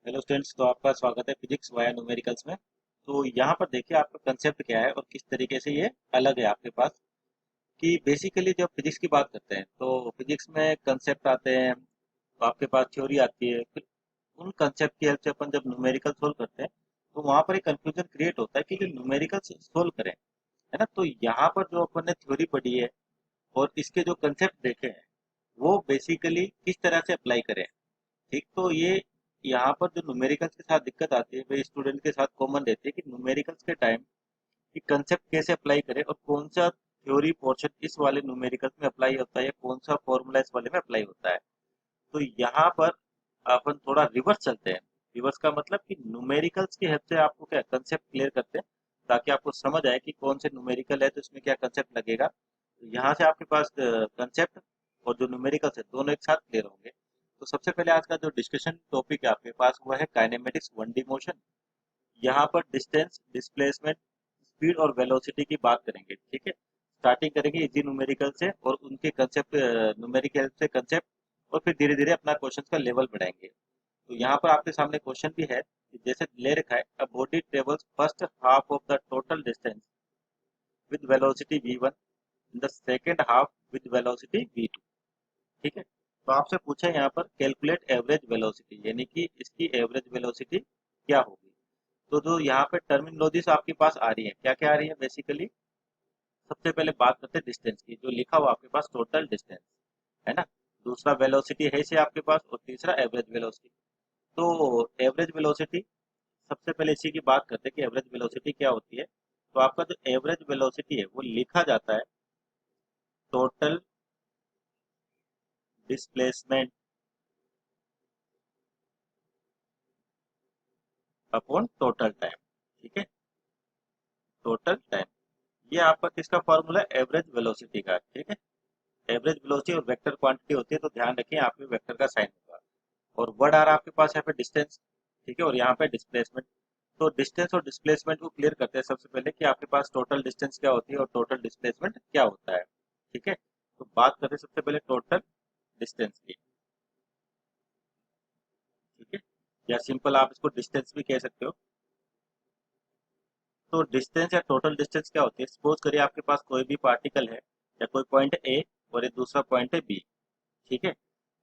Hello students, तो आपका स्वागत है फिजिक्स वाया न्यूमेरिकल्स में। तो यहाँ पर देखिए आपका कंसेप्ट क्या है और किस तरीके से ये अलग है आपके पास। कि बेसिकली जब फिजिक्स की बात करते हैं तो फिजिक्स में कंसेप्ट आते हैं, तो आपके पास थ्योरी आती है, फिर उन कंसेप्ट की हेल्प से अपन जब न्यूमेरिकल सोल्व करते हैं तो वहाँ पर एक कंफ्यूजन क्रिएट होता है कि जो न्यूमेरिकल सोल्व करें, है ना। तो यहाँ पर जो अपन ने थ्योरी पढ़ी है और इसके जो कंसेप्ट देखे हैं वो बेसिकली किस तरह से अप्लाई करें। ठीक, तो ये यहाँ पर जो न्यूमेरिकल्स के साथ दिक्कत आती है वो स्टूडेंट के साथ कॉमन रहती है कि न्यूमेरिकल्स के टाइम कि कंसेप्ट कैसे अप्लाई करें और कौन सा थ्योरी पोर्शन इस वाले न्यूमेरिकल्स में अप्लाई होता है या कौन सा फॉर्मूला इस वाले में अप्लाई होता है। तो यहाँ पर अपन थोड़ा रिवर्स चलते हैं। रिवर्स का मतलब कि न्यूमेरिकल्स की हेल्प से आपको क्या कंसेप्ट क्लियर करते हैं, ताकि आपको समझ आए कि कौन से न्यूमेरिकल है तो इसमें क्या कंसेप्ट लगेगा। तो यहाँ से आपके पास कंसेप्ट और जो न्यूमेरिकल्स है दोनों एक साथ क्लियर होंगे। तो सबसे पहले आज का जो डिस्कशन टॉपिक है आपके पास वो है काइनेमेटिक्स 1D मोशन। यहाँ पर डिस्टेंस, डिस्प्लेसमेंट, स्पीड और वेलोसिटी की बात करेंगे। ठीक है, स्टार्टिंग करेंगे इजी न्यूमेरिकल से और उनके कंसेप्ट, न्यूमेरिकल से कंसेप्ट, और फिर धीरे धीरे अपना क्वेश्चन का लेवल बढ़ाएंगे। तो यहाँ पर आपके सामने क्वेश्चन भी है कि जैसे ले रखा है, a body travels first half of the total distance with velocity v1 in the second half with velocity v2। ठीक है, तो आपसे पूछा है यहाँ पर कैलकुलेट एवरेज वेलोसिटी, यानी कि इसकी एवरेज वेलोसिटी क्या होगी। तो जो यहाँ पे टर्मिनोलॉजीज आपके पास आ रही है, क्या क्या आ रही है बेसिकली। सबसे पहले बात करते हैं डिस्टेंस की, जो लिखा हुआ आपके पास टोटल डिस्टेंस, है ना। दूसरा वेलोसिटी है इसे आपके पास, और तीसरा एवरेज वेलोसिटी। तो एवरेज वेलोसिटी, सबसे पहले इसी की बात करते हैं कि एवरेज वेलोसिटी क्या होती है। तो आपका जो एवरेज वेलोसिटी है वो लिखा जाता है total displacement upon total time. ठीक है, टोटल टाइम, ये आपका किसका फॉर्मूला है, एवरेज वेलोसिटी का। ठीक है, एवरेज वेलोसिटी और वेक्टर क्वांटिटी होती है, तो ध्यान रखिए आपके वेक्टर का साइन होगा। और वर्ड आ रहा है आपके पास यहाँ पे डिस्टेंस। ठीक है, और यहाँ पे डिस्प्लेसमेंट। तो डिस्टेंस और डिस्प्लेसमेंट को क्लियर करते हैं सबसे पहले कि आपके पास टोटल डिस्टेंस क्या होती है और टोटल डिस्प्लेसमेंट क्या होता है। ठीक है, तो बात करते हैं सबसे पहले टोटल डिस्टेंस की। ठीक है, या सिंपल आप इसको डिस्टेंस भी कह सकते हो। तो डिस्टेंस या टोटल डिस्टेंस क्या होती है, सपोज करिए आपके पास कोई भी पार्टिकल है या कोई पॉइंट ए और एक दूसरा पॉइंट है बी। ठीक है,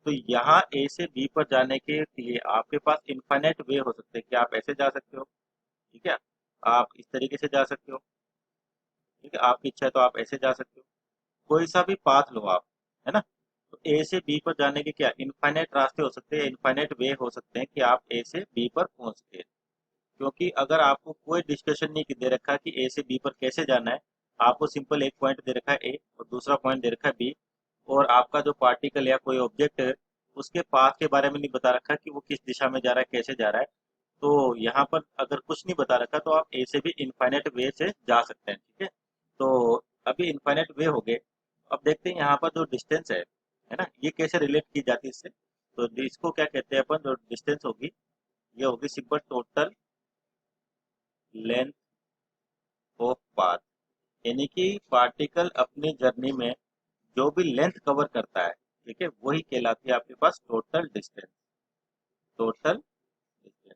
तो यहाँ ए से बी पर जाने के लिए आपके पास इनफाइनाइट वे हो सकते हैं कि आप ऐसे जा सकते हो। ठीक है, आप इस तरीके से जा सकते हो। ठीक है, आपकी इच्छा है तो आप ऐसे जा सकते हो। कोई सा भी पाथ लो आप, है ना। तो ए से बी पर जाने के क्या इनफाइनाइट रास्ते हो सकते हैं, इनफाइनाइट वे हो सकते हैं कि आप ए से बी पर पहुंच सके। क्योंकि अगर आपको कोई डिस्कशन नहीं दे रखा कि ए से बी पर कैसे जाना है, आपको सिंपल एक पॉइंट दे रखा है ए और दूसरा पॉइंट दे रखा है बी, और आपका जो पार्टिकल या कोई ऑब्जेक्ट है उसके पाथ के बारे में नहीं बता रखा कि वो किस दिशा में जा रहा है, कैसे जा रहा है। तो यहाँ पर अगर कुछ नहीं बता रखा तो आप ए से भी इनफाइनाइट वे से जा सकते हैं। ठीक है, तो अभी इनफाइनाइट वे हो गए। अब देखते हैं यहाँ पर जो डिस्टेंस है ना, ये कैसे रिलेट की जाती है इससे। तो इसको क्या कहते हैं अपन, जो डिस्टेंस होगी ये होगी simple total length of path, यानी कि पार्टिकल अपनी जर्नी में जो भी लेंथ कवर करता है, ठीक है, वही कहलाती है आपके पास टोटल डिस्टेंस। टोटल डिस्टेंस,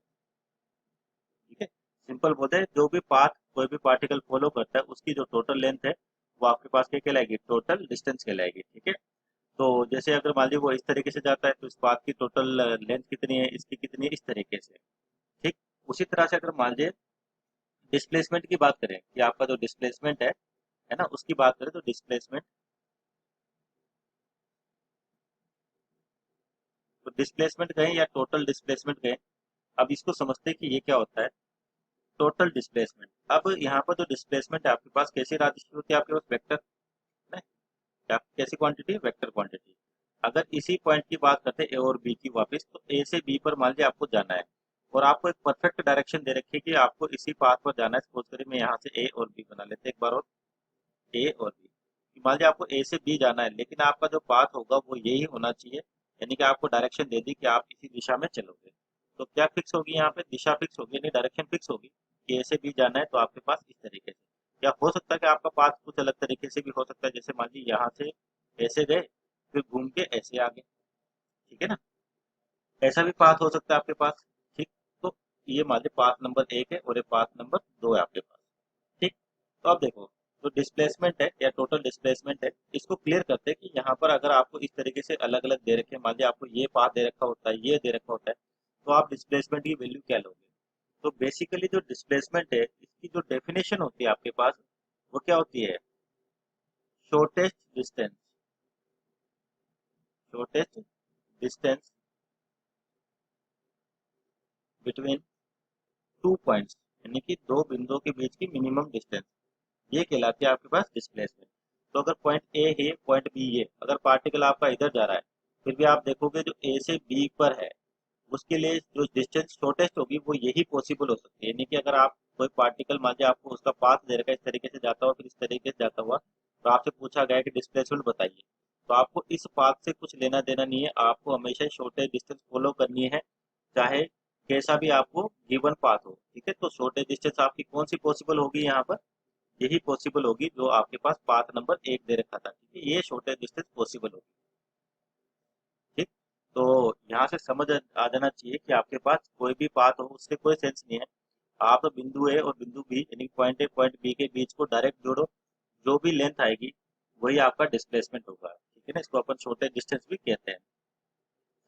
ठीक है, सिंपल बोलते हैं जो भी पाथ कोई भी पार्टिकल फॉलो करता है उसकी जो टोटल लेंथ है वो आपके पास क्या कहलाएगी, टोटल डिस्टेंस कहलाएगी। ठीक है, तो जैसे अगर मान लीजिए वो इस तरीके से जाता है तो इस पाथ की टोटल लेंथ कितनी है, इसकी कितनी है, इस तरीके से। ठीक, उसी तरह से अगर मान लीजिए डिस्प्लेसमेंट की बात करें कि आपका जो डिस्प्लेसमेंट है ना, उसकी बात करें तो डिस्प्लेसमेंट, तो डिस्प्लेसमेंट कहें या टोटल डिस्प्लेसमेंट कहें, अब इसको समझते हैं कि ये क्या होता है टोटल डिस्प्लेसमेंट। अब यहाँ पर जो डिस्प्लेसमेंट है आपके पास कैसी राशि होती है, आपके पास वेक्टर है, क्या कैसी क्वांटिटी, वेक्टर क्वांटिटी। अगर इसी पॉइंट की बात करते हैं ए और बी की वापस, तो ए से बी पर मान लीजिए आपको जाना है और आपको एक परफेक्ट डायरेक्शन दे रखी है कि आपको इसी पाथ पर जाना है। सपोज करिए मैं यहाँ से ए और बी बना लेते हैं एक बार, और ए और बी, मान लीजिए आपको ए से बी जाना है लेकिन आपका जो पाथ होगा वो यही होना चाहिए, यानी कि आपको डायरेक्शन दे दी कि आप इसी दिशा में चलोगे। तो क्या फिक्स होगी यहाँ पे, दिशा फिक्स होगी, नहीं डायरेक्शन फिक्स होगी कि ए से बी जाना है तो आपके पास इस तरीके से। क्या हो सकता है कि आपका पाथ कुछ अलग तरीके से भी हो सकता है, जैसे मान लीजिए यहाँ से ऐसे गए फिर घूम के ऐसे आ गए। ठीक है ना, ऐसा भी पाथ हो सकता है आपके पास। ठीक, ये मान लीजिए पाथ नंबर 1 है और ये पाथ नंबर 2 है आपके पास। ठीक। तो अब देखो, जो डिस्प्लेसमेंट है या टोटल डिस्प्लेसमेंट है, इसको क्लियर करते हैं कि यहाँ पर अगर आपको इस तरीके से अलग अलग दे रखे हैं, मान लीजिए आपको ये पाथ दे रखा होता है, ये दे रखा होता है, तो आप डिस्प्लेसमेंट की वैल्यू क्या लोगे? तो बेसिकली जो डिस्प्लेसमेंट है, इसकी जो डेफिनेशन होती है आपके पास, वो क्या होती है? Shortest distance, shortest distance between two points, यानी कि दो बिंदुओं के बीच की मिनिमम डिस्टेंस, ये कहलाती है आपके पास डिस्प्लेसमेंट। तो अगर पॉइंट ए है, पॉइंट बी है, अगर पार्टिकल आपका इधर जा रहा है, फिर भी आप देखोगे जो ए से बी पर है, उसके लिए जो डिस्टेंस शॉर्टेस्ट होगी वो यही पॉसिबल हो सकती है। यानी कि अगर आप कोई पार्टिकल मान लीजिए आपको उसका पाथ दे रखा है, इस तरीके से जाता हुआ, फिर इस तरीके से जाता हुआ, तो आपसे पूछा गया कि डिस्प्लेसमेंट बताइए, तो आपको इस पाथ से कुछ लेना देना नहीं है, आपको हमेशा शॉर्टेज डिस्टेंस फॉलो करनी है, चाहे कैसा भी आपको गिवन पाथ हो। ठीक है, तो शॉर्टेज डिस्टेंस आपकी कौन सी पॉसिबल होगी यहाँ पर? यही पॉसिबल होगी जो आपके पास पाथ नंबर 1 दे रखा था। ठीक है, ये शॉर्टेज डिस्टेंस पॉसिबल होगी। ठीक। तो यहाँ से समझ आ जाना चाहिए कि आपके पास कोई भी पाथ हो उससे कोई सेंस नहीं है। आप बिंदु ए और बिंदु बी, यानी पॉइंट ए पॉइंट बी के बीच को डायरेक्ट जोड़ो, जो भी लेंथ आएगी वही आपका डिस्प्लेसमेंट होगा। ठीक है ना, इसको अपन शॉर्टेज डिस्टेंस भी कहते हैं।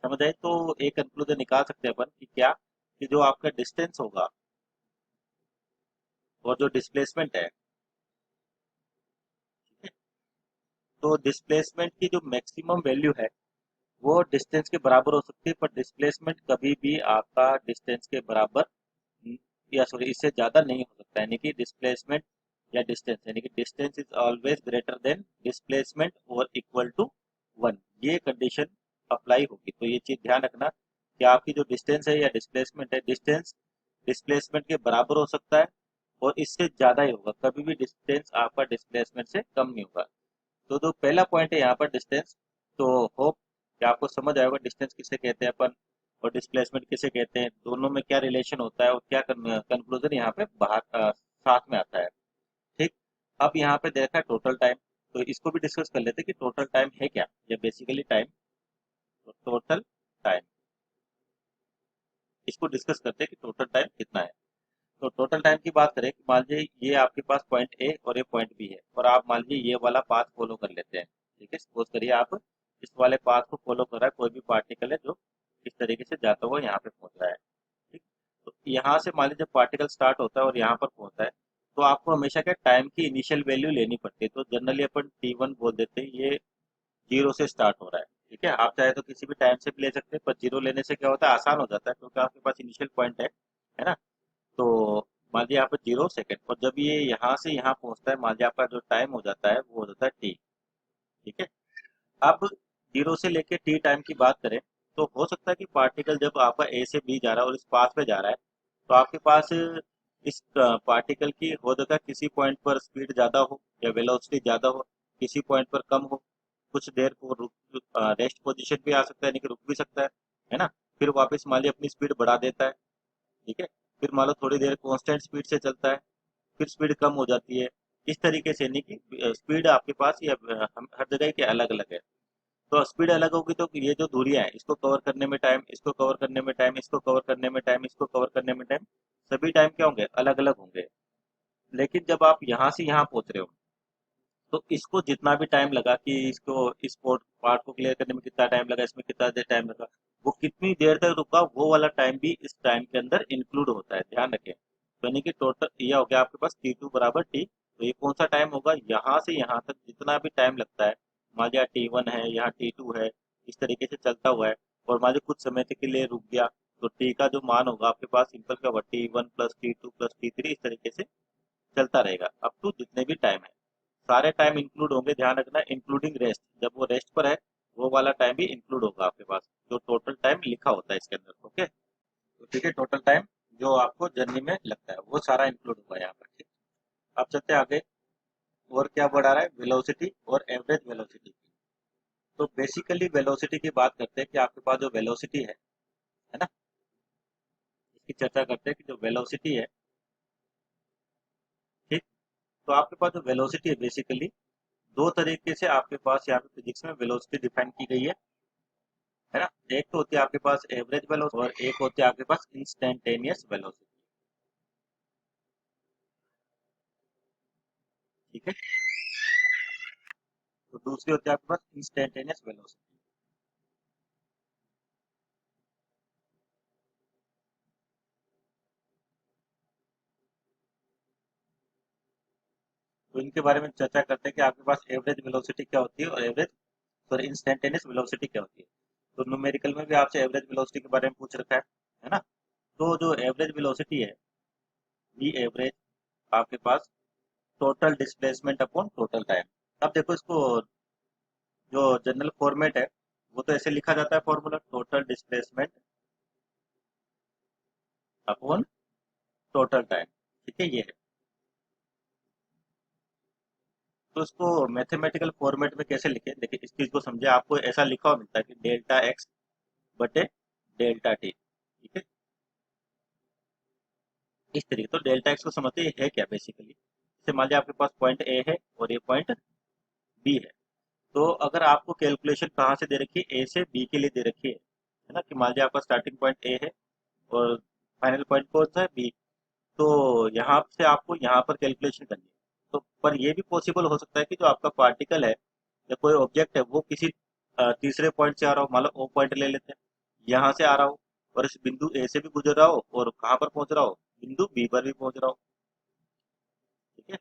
समझ आए? तो एक कंक्लूजन निकाल सकते हैं अपन कि क्या, कि जो आपका डिस्टेंस होगा और जो डिस्प्लेसमेंट है, ठीक है, तो डिस्प्लेसमेंट की जो मैक्सिमम वैल्यू है वो डिस्टेंस के बराबर हो सकती है, पर डिस्प्लेसमेंट कभी भी आपका डिस्टेंस के बराबर या सॉरी इससे ज्यादा नहीं हो सकता। यानी कि डिस्प्लेसमेंट या डिस्टेंस, यानी कि distance is always greater than displacement और इक्वल टू 1, ये कंडीशन अप्लाई होगी। तो ये चीज ध्यान रखना कि आपकी जो डिस्टेंस है या डिस्प्लेसमेंट है, डिस्टेंस डिस्प्लेसमेंट के बराबर हो सकता है और इससे ज्यादा ही होगा, कभी भी डिस्टेंस आपका डिस्प्लेसमेंट से कम नहीं होगा। तो जो पहला पॉइंट है यहाँ पर डिस्टेंस, तो होप कि आपको समझ आएगा डिस्टेंस किसे कहते हैं अपन और डिस्प्लेसमेंट किसे कहते हैं, दोनों में क्या रिलेशन होता है और क्या कंक्लूजन यहाँ पे बाहर साथ में आता है। ठीक। अब यहाँ पे देखा टोटल टाइम, तो इसको भी डिस्कस कर लेते हैं कि टोटल टाइम है क्या, या बेसिकली टाइम। तो टोटल टाइम, इसको डिस्कस करते हैं कि टोटल टाइम कितना है। तो टोटल टाइम की बात करें कि मान लीजिए ये आपके पास पॉइंट ए और ये पॉइंट बी है, और आप मान लीजिए ये वाला पाथ फॉलो कर लेते हैं। ठीक है, सपोज करिए आप इस वाले पाथ को फॉलो कर रहा है कोई भी पार्टिकल है जो इस तरीके से जाता हुआ यहाँ पे पहुंच रहा है। ठीक। तो यहाँ से मान लीजिए जब पार्टिकल स्टार्ट होता है और यहाँ पर पहुंचता है, तो आपको हमेशा क्या टाइम की इनिशियल वैल्यू लेनी पड़ती है। तो जनरली अपन T1 बोल देते हैं, ये जीरो से स्टार्ट हो रहा है। ठीक है, आप चाहे तो किसी भी टाइम से भी ले सकते हैं, पर जीरो लेने से क्या होता है, आसान हो जाता है क्योंकि आपके पास इनिशियल पॉइंट है ना। तो मान लीजिए यहाँ पर 0 सेकेंड, और जब ये यहाँ से यहाँ पहुंचता है, मान लीजिए आपका जो टाइम हो जाता है वो हो जाता है टी। ठीक है। अब 0 से लेके टी टाइम की बात करें, तो हो सकता है कि पार्टिकल जब आपका ए से बी जा रहा है और इस पाथ पे जा रहा है, तो आपके पास इस पार्टिकल की हो सकता है किसी पॉइंट पर स्पीड ज़्यादा हो या वेलोसिटी ज़्यादा हो, किसी पॉइंट पर कम हो, कुछ देर को रुक, रेस्ट पोजीशन भी आ सकता है, यानी कि रुक भी सकता है ना। फिर वापस मान लीजिए अपनी स्पीड बढ़ा देता है। ठीक है, फिर मान लो थोड़ी देर कांस्टेंट स्पीड से चलता है, फिर स्पीड कम हो जाती है। इस तरीके से, नहीं कि स्पीड आपके पास ये हर जगह के अलग अलग है। तो स्पीड अलग होगी तो ये जो दूरियां हैं, इसको कवर करने में टाइम, इसको कवर करने में टाइम, इसको कवर करने में टाइम, इसको कवर करने में टाइम, सभी टाइम क्या होंगे, अलग अलग होंगे। लेकिन जब आप यहाँ से यहाँ पहुंच रहे हो, तो इसको जितना भी टाइम लगा कि इसको इस पोर्ट पार्ट को क्लियर करने में कितना टाइम लगा, इसमें कितना देर टाइम लगा, वो कितनी देर तक रुका, वो वाला टाइम भी इस टाइम के अंदर इंक्लूड होता है, ध्यान रखें। तो यानी कि टोटल ये हो गया आपके पास T2 बराबर टी, तो ये कौन सा टाइम होगा, यहाँ से यहाँ तक जितना भी टाइम लगता है, मान लिया T1 है, यहाँ T2 है, इस तरीके से चलता हुआ है, और मान लीजिए कुछ समय तक के लिए रुक गया, तो टी का जो मान होगा आपके पास सिंपल का होगा T1 plus T2 plus T3, इस तरीके से चलता रहेगा अप टू जितने भी टाइम है। सारे टाइम इंक्लूड होंगे, ध्यान रखना, इंक्लूडिंग रेस्ट, जब वो रेस्ट पर है वो वाला टाइम भी इंक्लूड होगा आपके पास, जो टोटल टाइम लिखा होता है इसके अंदर। ओके, तो ठीक है, टोटल टाइम जो आपको जर्नी में लगता है वो सारा इंक्लूड होगा यहाँ पर। ठीक। अब चलते हैं आगे, और क्या बढ़ा रहा है, वेलोसिटी और एवरेज वेलोसिटी। तो बेसिकली वेलोसिटी की बात करते हैं कि आपके पास जो वेलोसिटी है ना, इसकी चर्चा करते हैं कि जो वेलोसिटी है, ठीक, तो आपके पास जो वेलोसिटी है बेसिकली दो तरीके से आपके पास यहाँ पे फिजिक्स में वेलोसिटी डिफाइन की गई है है ना। एक तो होती है आपके पास एवरेज वेलोसिटी और एक होती है आपके पास इंस्टेंटेनियस वेलोसिटी। ठीक है, तो दूसरी होती है आपके पास इंस्टेंटेनियस वेलोसिटी। तो इनके बारे में चर्चा करते हैं कि आपके पास एवरेज वेलोसिटी क्या होती है और एवरेज सॉरी इंस्टेंटेनियस वेलोसिटी क्या होती है। तो न्यूमेरिकल में भी आपसे एवरेज वेलोसिटी के बारे में पूछ रखा है ना। तो जो एवरेज वेलोसिटी है, वी एवरेज आपके पास total displacement upon total time. अब देखो इसको जो जनरल फॉर्मेट है वो तो ऐसे लिखा जाता है formula, total displacement upon total time. ठीक है, ये है। तो इसको मैथमेटिकल फॉर्मेट में कैसे लिखे, देखिए इस चीज को समझे। आपको ऐसा लिखा हुआ मिलता है कि डेल्टा एक्स बटे डेल्टा टी। ठीक है, इस तरीके। तो डेल्टा एक्स को समझते हैं है क्या बेसिकली। जैसे मान लिया आपके पास पॉइंट ए है और ये पॉइंट बी है। तो अगर आपको कैलकुलेशन कहाँ से दे रखी है, ए से बी के लिए दे रखी है ना, कि मान लिया आपका स्टार्टिंग पॉइंट ए है और फाइनल पॉइंट कौन सा है, बी। तो यहाँ से आपको यहाँ पर कैलकुलेशन करनी है। तो पर ये भी पॉसिबल हो सकता है कि जो आपका पार्टिकल है या कोई ऑब्जेक्ट है वो किसी तीसरे पॉइंट से आ रहा हो। मान लो ओ पॉइंट ले लेते हैं, यहाँ से आ रहा हो और इस बिंदु ए से भी गुजर रहा हो और कहाँ पर पहुंच रहा हो, बिंदु बी पर भी पहुंच रहा हो। ठीक है,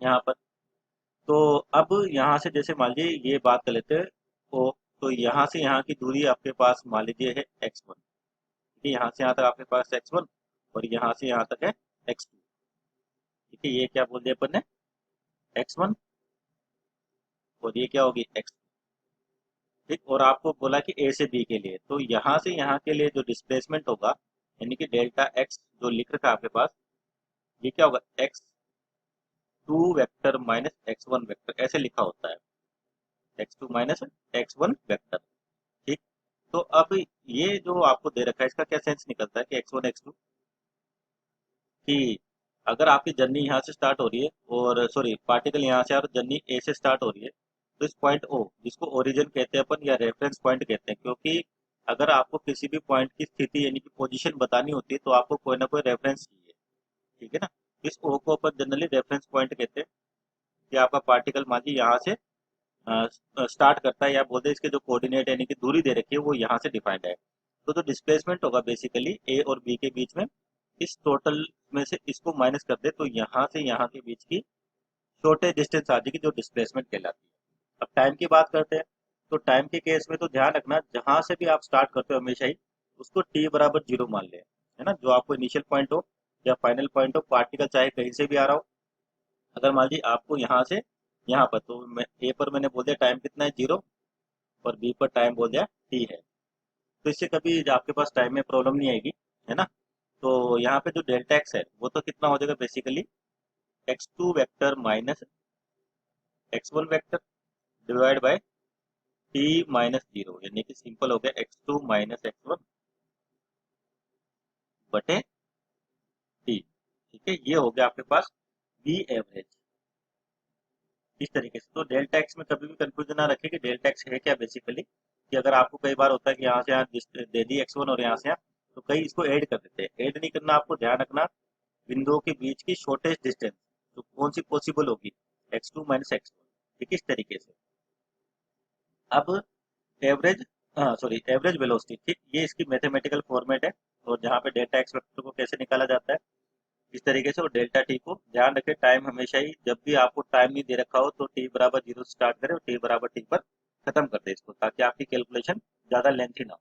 यहाँ पर। तो अब यहाँ से जैसे मान लीजिए ये बात कर लेते हैं ओ, तो यहाँ से यहाँ की दूरी आपके पास मान लीजिए है x1। ठीक है, यहाँ से यहाँ तक आपके पास x1 और यहाँ से यहाँ तक है x2। ठीक है, ये क्या बोल दिया अपन ने, x1 और ये क्या होगी x। ठीक, और आपको बोला कि ए से बी के लिए, तो यहाँ से यहाँ के लिए जो डिस्प्लेसमेंट होगा यानी कि डेल्टा एक्स जो लिख रखा है आपके पास, ये क्या होगा, x2 vector minus x1 vector, ऐसे लिखा होता है, x2 माइनस x1 वेक्टर। ठीक, तो अब ये जो आपको दे रखा है इसका क्या सेंस निकलता है कि x1 x2, कि अगर आपकी जर्नी यहाँ से स्टार्ट हो रही है और सॉरी पार्टिकल यहाँ से और जर्नी ए से स्टार्ट हो रही है, तो इस पॉइंट ओ जिसको ओरिजिन कहते हैं अपन या रेफरेंस पॉइंट कहते हैं, क्योंकि अगर आपको किसी भी पॉइंट की स्थिति यानी कि पोजीशन बतानी होती है तो आपको कोई ना कोई रेफरेंस चाहिए। ठीक है ना, इस ओ को अपन जनरली रेफरेंस पॉइंट कहते हैं। कि आपका पार्टिकल मान लीजिए यहाँ से स्टार्ट करता है या बोलते हैं इसके जो कोऑर्डिनेट यानी कि दूरी दे रखी है वो यहाँ से डिफाइंड है। तो जो डिस्प्लेसमेंट होगा बेसिकली ए और बी के बीच में, इस टोटल में से इसको माइनस कर दे तो यहाँ से यहाँ के बीच की शॉर्टेज डिस्टेंस आ जाएगी जो डिस्प्लेसमेंट कहलाती है। अब टाइम की बात करते हैं, तो टाइम के केस में तो ध्यान रखना जहां से भी आप स्टार्ट करते हो हमेशा ही उसको टी बराबर जीरो मान ले, है ना। जो आपको इनिशियल पॉइंट हो या फाइनल पॉइंट हो, पार्टिकल चाहे कहीं से भी आ रहा हो। अगर मान लीजिए आपको यहाँ से यहाँ पर, तो मैं ए पर मैंने बोल दिया टाइम कितना है जीरो और बी पर टाइम बोल दिया टी है, तो इससे कभी आपके पास टाइम में प्रॉब्लम नहीं आएगी, है ना। तो यहाँ पे जो डेल्टा एक्स है वो तो कितना हो जाएगा basically, x2 vector minus x1 vector divide by T minus zero, यानी कि सिंपल हो गया x2 माइनस x1 बटे टी। ठीक है, ये हो गया आपके पास बी एवरेज। इस तरीके से तो डेल्टा एक्स में कभी भी कंफ्यूजन ना रखें कि डेल्टा एक्स है क्या बेसिकली, कि अगर आपको कई बार होता है कि यहाँ से यहाँ दे दी x1 और यहाँ से यहाँ, तो कई इसको ऐड कर देते हैं। ऐड नहीं करना, आपको ध्यान रखना बिंदुओं के बीच की शॉर्टेस्ट डिस्टेंस तो कौन सी पॉसिबल होगी, x2 माइनस x1। ठीक है, इस तरीके से। अब एवरेज, हाँ सॉरी एवरेज वेलोसिटी, ठीक, ये इसकी मैथमेटिकल फॉर्मेट है। और जहाँ पे डेल्टा एक्स वेक्टर को कैसे निकाला जाता है इस तरीके से, और डेल्टा टी को ध्यान रखें टाइम हमेशा ही जब भी आपको टाइम नहीं दे रखा हो तो टी बराबर जीरो स्टार्ट करें और टी बराबर टी पर खत्म कर दे इसको, ताकि आपकी कैलकुलेशन ज्यादा लेंथी ना हो।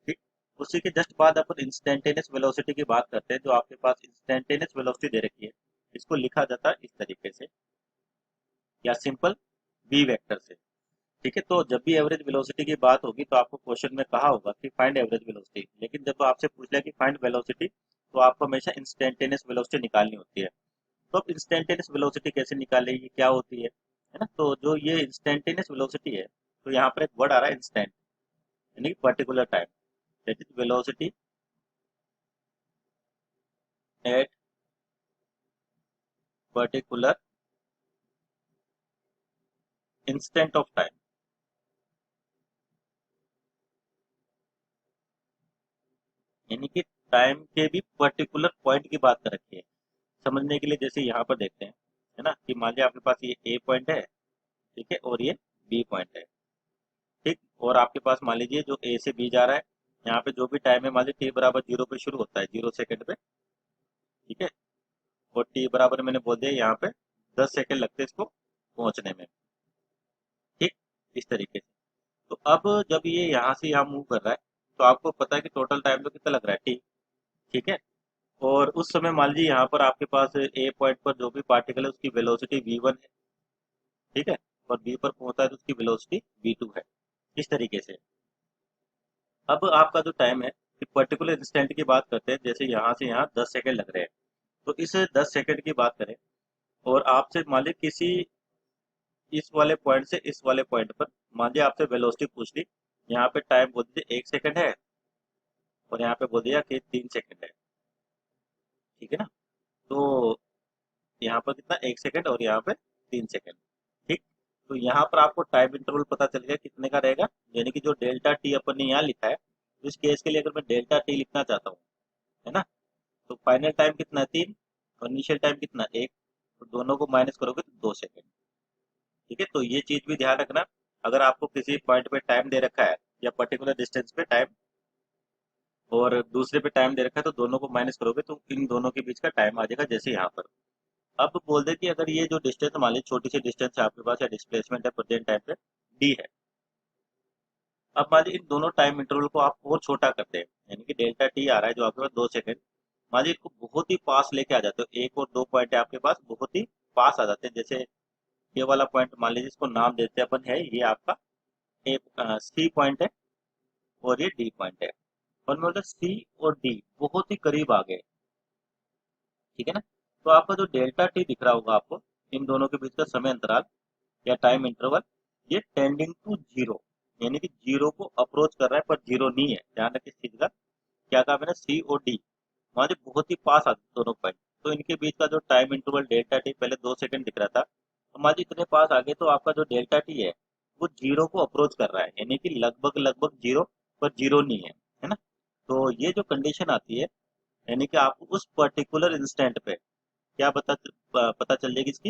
ठीक, उसी के जस्ट बाद अपन इंस्टेंटेनियस वेलोसिटी की बात करते हैं। जो आपके पास इंस्टेंटेनियस वेलोसिटी दे रखी है इसको लिखा जाता है इस तरीके से या सिंपल बी वेक्टर से। ठीक है, तो जब भी एवरेज वेलोसिटी की बात होगी तो आपको क्वेश्चन में कहा होगा कि फाइंड एवरेज वेलोसिटी, लेकिन जब आपसे पूछ लिया कि फाइंड वेलोसिटी तो आपको हमेशा इंस्टेंटेनियस वेलोसिटी निकालनी होती है। तो अब इंस्टेंटेनियस वेलोसिटी कैसे निकाले, ये क्या होती है ना। तो जो ये इंस्टेंटेनियस वेलोसिटी है, तो यहाँ पर एक वर्ड आ रहा है इंस्टेंट, यानी particular time, that is velocity at particular instant of time. यानी कि टाइम के भी पर्टिकुलर पॉइंट की बात कर रखी है। समझने के लिए जैसे यहाँ पर देखते हैं, है ना, कि मान लिया आपके पास ये ए पॉइंट है, ठीक है, और ये बी पॉइंट है, ठीक। और आपके पास मान लीजिए जो ए से बी जा रहा है, यहाँ पे जो भी टाइम है मान लीजिए टी बराबर 0 पे शुरू होता है, 0 सेकंड पे, ठीक है। और टी बराबर मैंने बोल दिया यहाँ पे 10 सेकंड लगते हैं इसको पहुंचने में, ठीक। इस तरीके से। तो अब जब ये यहाँ से यहाँ मूव कर रहा है, तो आपको पता है कि टोटल टाइम तो कितना लग रहा है, टी, ठीक है। और उस समय मान लीजिए यहाँ पर आपके पास ए पॉइंट पर जो भी पार्टिकल है उसकी वेलोसिटी v1 है, ठीक है। और बी पर पहुंचा है तो उसकी वेलोसिटी v2 है। इस तरीके से अब आपका जो टाइम है, कि पर्टिकुलर इंस्टेंट की बात करते हैं, जैसे यहाँ से यहाँ 10 सेकंड लग रहे हैं, तो इस 10 सेकंड की बात करें और आपसे मान लीजिए किसी इस वाले पॉइंट से इस वाले पॉइंट पर मान लीजिए आपसे वेलोसिटी पूछ ली, यहाँ पे टाइम बोल दीजिए 1 सेकंड है और यहाँ पे बोल दिया कि 3 सेकंड है, ठीक है ना। तो यहाँ पर कितना, 1 सेकंड और यहाँ पे 3 सेकंड, ठीक। तो यहाँ पर आपको टाइम इंटरवल पता चल गया कितने का रहेगा, यानी कि जो डेल्टा टी अपन ने यहाँ लिखा है, तो इस केस के लिए अगर मैं डेल्टा टी लिखना चाहता हूँ, है ना, तो फाइनल टाइम कितना है 3 और इनिशियल टाइम कितना 1, तो दोनों को माइनस करोगे तो 2 सेकंड, ठीक है। तो ये चीज भी ध्यान रखना, अगर आपको किसी पॉइंट पे टाइम दे रखा है या पर्टिकुलर डिस्टेंस पे टाइम और दूसरे पे टाइम दे रखा है, तो दोनों को माइनस करोगे तो इन दोनों के बीच का टाइम आ जाएगा, जैसे यहाँ पर। अब बोल दे कि अगर ये जो डिस्टेंस मान लीजिए छोटी सी डिस्टेंस है आपके पास या डिस्प्लेसमेंट है प्रेजेंट टाइम पे डी है, अब मान लीजिए इन दोनों टाइम इंटरवल को आप और छोटा करते हैं, यानी कि डेल्टा टी आ रहा है जो आपके पास 2 सेकंड, मान लीजिए इसको बहुत ही पास लेके आ जाते हो, एक और दो पॉइंट है आपके पास बहुत ही पास आ जाते हैं, जैसे ये वाला पॉइंट मान लीजिए इसको नाम देते हैं अपन, है ये आपका ए सी पॉइंट है और ये डी पॉइंट है, और मैं बोलता सी और डी बहुत ही करीब आ गए, ठीक है ना। तो आपका जो डेल्टा टी दिख रहा होगा आपको, इन दोनों के बीच का समय अंतराल या टाइम इंटरवल, ये टेंडिंग टू जीरो, यानी कि जीरो को अप्रोच कर रहा है पर जीरो नहीं है, ध्यान रखिए इस चीज का। क्या कहा मैंने, सी और डी हमारे बहुत ही पास आते दोनों पॉइंट, तो इनके बीच का जो टाइम इंटरवल डेल्टा टी पहले 2 सेकंड दिख रहा था, हमारे इतने पास आ गए, तो आपका जो डेल्टा टी है वो जीरो को अप्रोच कर रहा है, यानी कि लगभग लगभग जीरो पर जीरो नहीं है ना। तो ये जो कंडीशन आती है, यानी कि आपको उस पर्टिकुलर इंस्टेंट पे क्या पता चल जाएगी, इसकी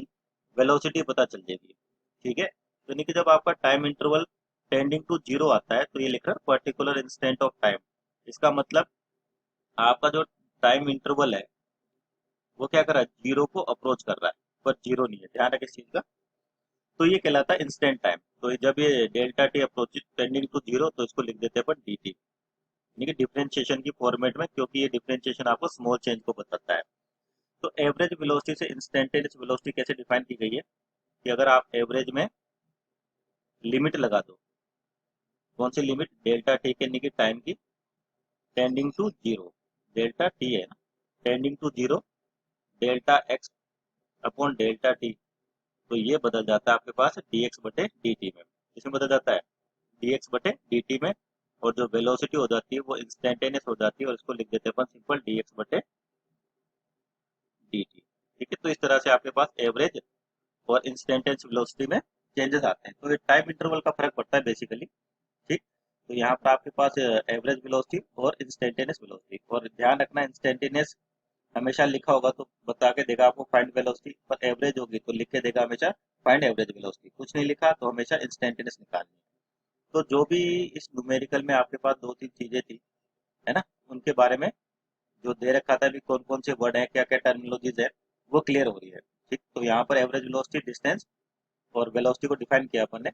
वेलोसिटी पता चल जाएगी, ठीक है। तो यानी कि जब आपका time interval tending to zero आता है, तो ये लिख रहा है पर्टिकुलर इंस्टेंट ऑफ टाइम, इसका मतलब आपका जो टाइम इंटरवल है वो क्या कर रहा है, जीरो को अप्रोच कर रहा है पर जीरो नहीं है, ध्यान रखें इस चीज का। तो ये कहलाता है इंस्टेंट टाइम। तो जब ये delta T approach tending to zero, तो इसको लिख देते हैं अपन डी टी, यानी कि डिफरेंशिएशन की फॉर्मेट में, क्योंकि ये डिफरेंशिएशन आपको स्मॉल चेंज को बताता है। तो एवरेज वेलोसिटी से इंस्टेंटेनियस वेलोसिटी कैसे डिफाइन की गई है, कि अगर आप एवरेज में लिमिट लगा दो, कौन सी लिमिट, डेल्टा टी के यानी कि टाइम की tending to zero, delta T है ना, tending to zero, delta x upon delta T, तो ये बदल जाता है आपके पास डी एक्स बटे डी टी में, इसमें बदल जाता है डी एक्स बटे डी टी में, और जो वेलोसिटी हो जाती है वो इंस्टेंटेनियस हो जाती है, और इसको लिख देते हैं अपन सिंपल डी एक्स बटे डी टी, ठीक है। तो इस तरह से आपके पास एवरेज और इंस्टेंटेनियस वेलोसिटी में चेंजेस आते हैं, तो ये टाइम इंटरवल का फर्क पड़ता है बेसिकली, ठीक। तो यहाँ पर आपके पास एवरेज वेलोसिटी और इंस्टेंटेनियस वेलोसिटी, और ध्यान रखना इंस्टेंटेनियस हमेशा लिखा होगा तो बता के देगा आपको फाइंड वेलोसिटी, पर एवरेज होगी तो लिख के देगा हमेशा फाइंड एवरेज वेलोसिटी, कुछ नहीं लिखा तो हमेशा इंस्टेंटेनियस निकालनी है। तो जो भी इस न्यूमेरिकल में आपके पास दो तीन चीजें थी, है ना, उनके बारे में जो दे रखा था भी कौन कौन से वर्ड है, क्या क्या टर्मिनोलॉजीज है, वो क्लियर हो रही है, ठीक। तो यहाँ पर एवरेज वेलोसिटी, डिस्टेंस और वेलोसिटी को डिफाइन किया अपन ने।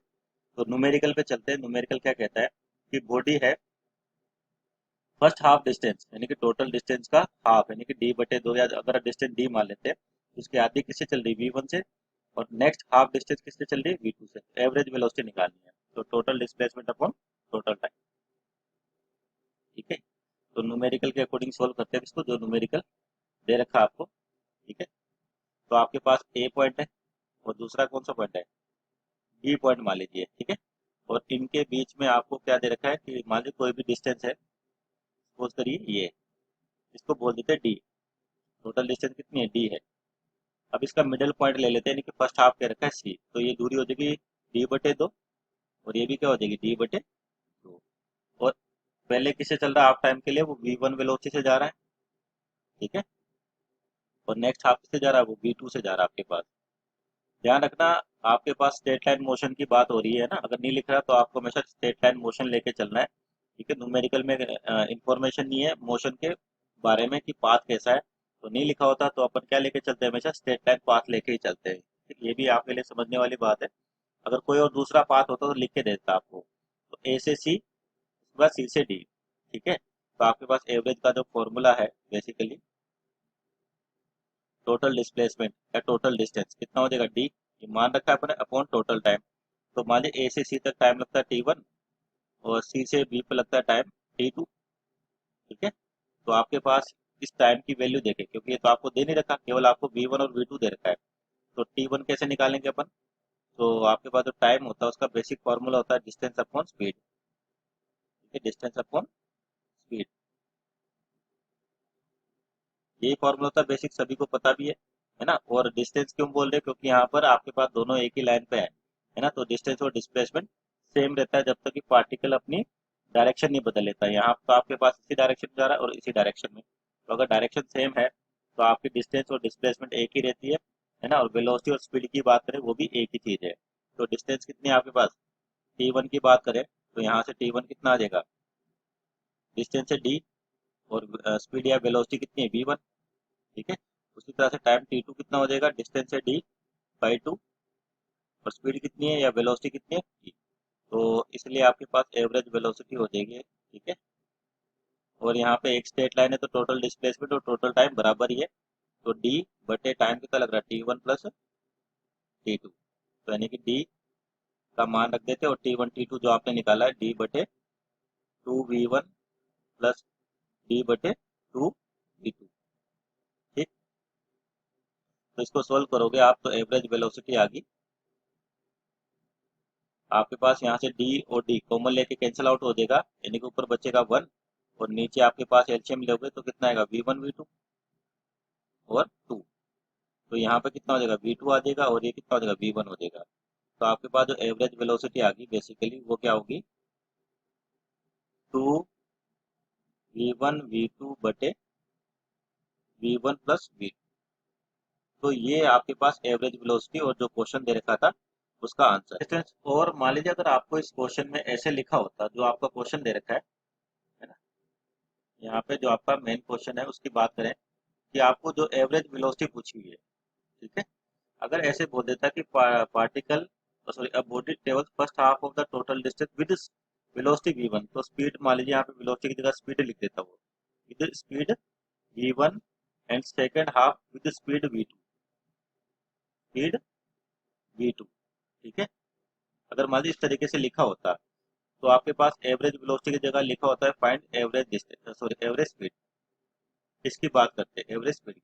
तो न्यूमेरिकल पे चलते हैं, न्यूमेरिकल क्या कहता है कि बॉडी है फर्स्ट हाफ डिस्टेंस, यानी कि टोटल डिस्टेंस का हाफ, यानी कि डी बटे दो, या अगर डिस्टेंस डी मान लेते हैं तो उसकी आधी किससे चल रही वी वन से, और नेक्स्ट हाफ डिस्टेंस किससे चल रही है वी टू से, एवरेज वेलोसिटी निकालनी है, तो total displacement upon total time, ठीक है। तो न्यूमेरिकल के अकॉर्डिंग सोल्व करते हैं इसको, जो न्यूमेरिकल दे रखा है आपको, ठीक है। तो आपके पास ए पॉइंट है और दूसरा कौन सा पॉइंट है, बी पॉइंट मान लीजिए, ठीक है। और इनके बीच में आपको क्या दे रखा है, कि मान लीजिए कोई भी डिस्टेंस है, सपोज करिए ये, इसको बोल देते हैं डी, टोटल डिस्टेंस कितनी है, डी है। अब इसका मिडिल पॉइंट ले लेते हैं, यानी कि फर्स्ट हाफ के रखा है सी, तो ये दूरी हो जाएगी डी बटे दो, और ये भी क्या हो जाएगी डी बटे दो, और पहले किससे चल रहा है हाफ टाइम के लिए, वो v1 वेलोसिटी से जा रहा है, ठीक है। और नेक्स्ट हाफ किससे जा रहा है, वो v2 से जा रहा है आपके पास। ध्यान रखना, आपके पास स्ट्रेट लाइन मोशन की बात हो रही है ना, अगर नहीं लिख रहा तो आपको हमेशा स्ट्रेट लाइन मोशन लेके चलना है, ठीक है। न्यूमेरिकल में इंफॉर्मेशन नहीं है मोशन के बारे में कि पाथ कैसा है, तो नहीं लिखा होता तो अपन क्या लेके चलते हैं, हमेशा स्ट्रेट लाइन पाथ लेके ही चलते हैं, ठीक है? ये भी आपके लिए समझने वाली बात है। अगर कोई और दूसरा पाथ होता तो लिख के देता आपको, तो ए से सी, उसके बाद सी से डी, ठीक है। तो आपके पास एवरेज का जो फॉर्मूला है बेसिकली, टोटल डिस्प्लेसमेंट या टोटल डिस्टेंस कितना हो जाएगा, डी, ये मान रखा है अपने, अपॉन टोटल टाइम। तो मान लीजिए ए से सी तक टाइम लगता है टी1, और सी से बी पे लगता है टाइम टी2, ठीक है। तो आपके पास इस टाइम की वैल्यू देखें, क्योंकि ये तो आपको दे नहीं रखा, केवल आपको वी1 और वी2 दे रखा है। तो टी1 कैसे निकालेंगे अपन, तो आपके पास जो टाइम होता है उसका बेसिक फार्मूला होता है डिस्टेंस अपॉन स्पीड, ठीक है, डिस्टेंस अपॉन स्पीड, यही फॉर्मूला होता है बेसिक, सभी को पता भी है ना। और डिस्टेंस क्यों बोल रहे हैं, क्योंकि यहाँ पर आपके पास दोनों एक ही लाइन पे है ना, तो डिस्टेंस और डिस्प्लेसमेंट सेम रहता है जब तक कि पार्टिकल अपनी डायरेक्शन नहीं बदल लेता है। यहाँ तो आपके पास इसी डायरेक्शन में जा रहा है और इसी डायरेक्शन में, तो अगर डायरेक्शन सेम है तो आपकी डिस्टेंस और डिस्प्लेसमेंट एक ही रहती है ना। और वेलोसिटी और स्पीड की बात करें वो भी एक ही चीज़ है। तो डिस्टेंस कितनी है आपके पास, टी1 की बात करें तो यहाँ से टी1 कितना आ जाएगा, डिस्टेंस है डी, और स्पीड या वेलोसिटी कितनी है वी1, ठीक है। उसी तरह से टाइम टी2 कितना हो जाएगा, डिस्टेंस है डी बाई टू, और स्पीड कितनी है या वेलोसिटी कितनी है टी। तो इसलिए आपके पास एवरेज वेलोसिटी हो जाएगी, ठीक है। और यहाँ पे एक स्ट्रेट लाइन है तो टोटल डिस्प्लेसमेंट और टोटल टाइम बराबर ही है, तो डी बटे टाइम कितना लग रहा है, टी1 प्लस टी2, तो यानी कि डी का मान रख देते हैं, और टी1 टी2 जो आपने निकाला है डी बटे 2v1 प्लस डी बटे 2v2, ठीक। तो इसको सोल्व करोगे आप तो एवरेज वेलोसिटी आ गई आपके पास, यहाँ से डी और डी कॉमन लेके कैंसिल आउट हो जाएगा, यानी कि ऊपर बचेगा 1, और नीचे आपके पास एलसीएम लोगे तो कितना आएगा, v1 v2 और 2, तो यहाँ पे कितना हो जाएगा, v2 आ जाएगा, और ये कितना हो जाएगा, v1 हो जाएगा। तो आपके पास जो एवरेज वेलोसिटी आ गई बेसिकली वो क्या होगी, 2v1 v2 बटे v1 प्लस v2। तो ये आपके पास एवरेज वेलोसिटी और जो क्वेश्चन दे रखा था उसका आंसर है। और मान लीजिए अगर आपको इस क्वेश्चन में ऐसे लिखा होता, जो आपका क्वेश्चन दे रखा है ना, यहाँ पे जो आपका मेन क्वेश्चन है उसकी बात करें कि आपको जो एवरेज वेलोसिटी पूछी हुई है, ठीक है। अगर ऐसे बोल देता कि particle, sorry, a body travels first half of the total distance with velocity v1, तो स्पीड मान लीजिए यहाँ पे वेलोसिटी की जगह स्पीड लिख देता वो, with speed v1 and second half with speed v2, speed v2, ठीक है। अगर मान लीजिए इस तरीके से लिखा होता तो आपके पास एवरेज वेलोसिटी की जगह लिखा होता है find average distance, sorry average speed, किसकी बात करते हैं, एवरेज स्पीड,